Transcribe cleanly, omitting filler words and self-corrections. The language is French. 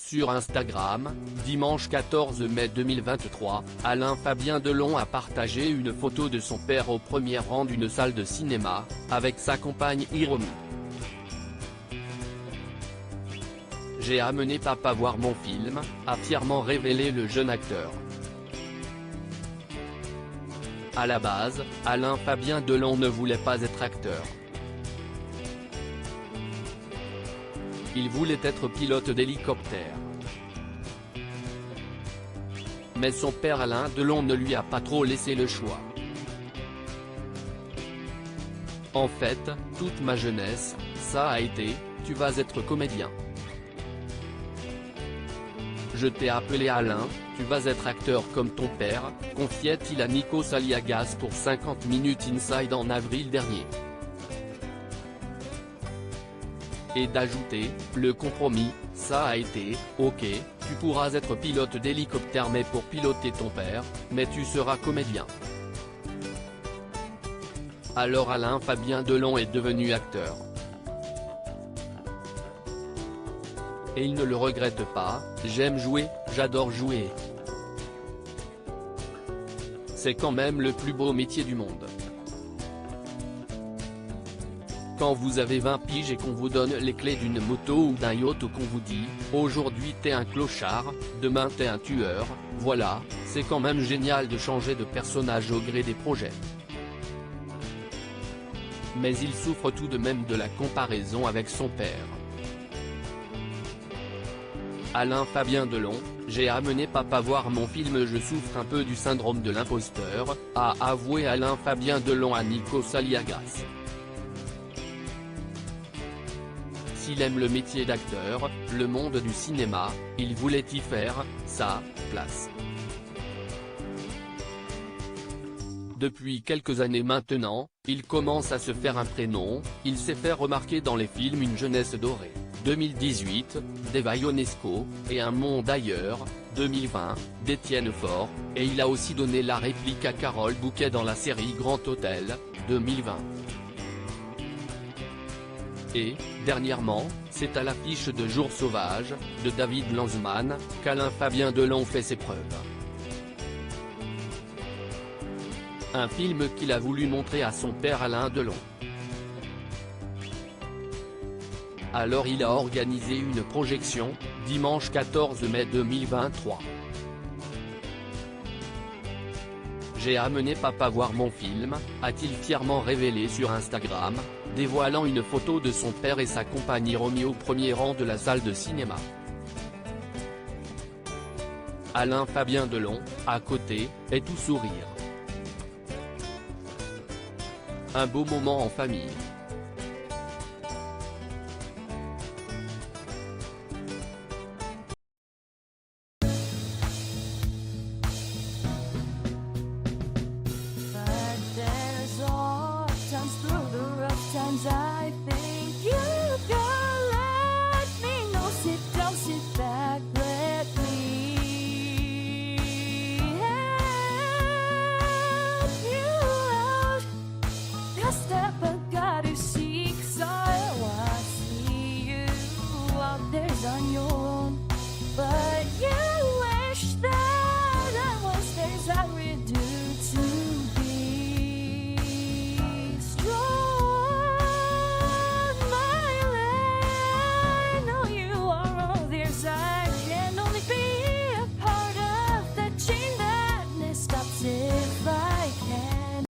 Sur Instagram, dimanche 14 mai 2023, Alain Fabien Delon a partagé une photo de son père au premier rang d'une salle de cinéma, avec sa compagne Hiromi. J'ai amené papa voir mon film, a fièrement révélé le jeune acteur. À la base, Alain Fabien Delon ne voulait pas être acteur. Il voulait être pilote d'hélicoptère. Mais son père Alain Delon ne lui a pas trop laissé le choix. En fait, toute ma jeunesse, ça a été, tu vas être comédien. Je t'ai appelé Alain, tu vas être acteur comme ton père, confiait-il à Nikos Aliagas pour 50 Minutes Inside en avril dernier. Et d'ajouter, le compromis, ça a été, ok, tu pourras être pilote d'hélicoptère mais pour piloter ton père, mais tu seras comédien. Alors Alain Fabien Delon est devenu acteur. Et il ne le regrette pas, j'aime jouer, j'adore jouer. C'est quand même le plus beau métier du monde. Quand vous avez 20 piges et qu'on vous donne les clés d'une moto ou d'un yacht ou qu'on vous dit, aujourd'hui t'es un clochard, demain t'es un tueur, voilà, c'est quand même génial de changer de personnage au gré des projets. Mais il souffre tout de même de la comparaison avec son père. Alain Fabien Delon, j'ai amené papa voir mon film, je souffre un peu du syndrome de l'imposteur, a avoué Alain Fabien Delon à Nikos Aliagas. S'il aime le métier d'acteur, le monde du cinéma, il voulait y faire sa place. Depuis quelques années maintenant, il commence à se faire un prénom, il s'est fait remarquer dans les films Une jeunesse dorée, 2018, d'Eva Ionesco, et Un monde ailleurs, 2020, d'Étienne Faure, et il a aussi donné la réplique à Carole Bouquet dans la série Grand Hôtel, 2020. Et, dernièrement, c'est à l'affiche de Jours sauvages, de David Lanzmann, qu'Alain Fabien Delon fait ses preuves. Un film qu'il a voulu montrer à son père Alain Delon. Alors il a organisé une projection, dimanche 14 mai 2023. J'ai amené papa voir mon film, a-t-il fièrement révélé sur Instagram, dévoilant une photo de son père et sa compagne Hiromi au premier rang de la salle de cinéma. Alain Fabien Delon, à côté, est tout sourire. Un beau moment en famille. Times through the rough times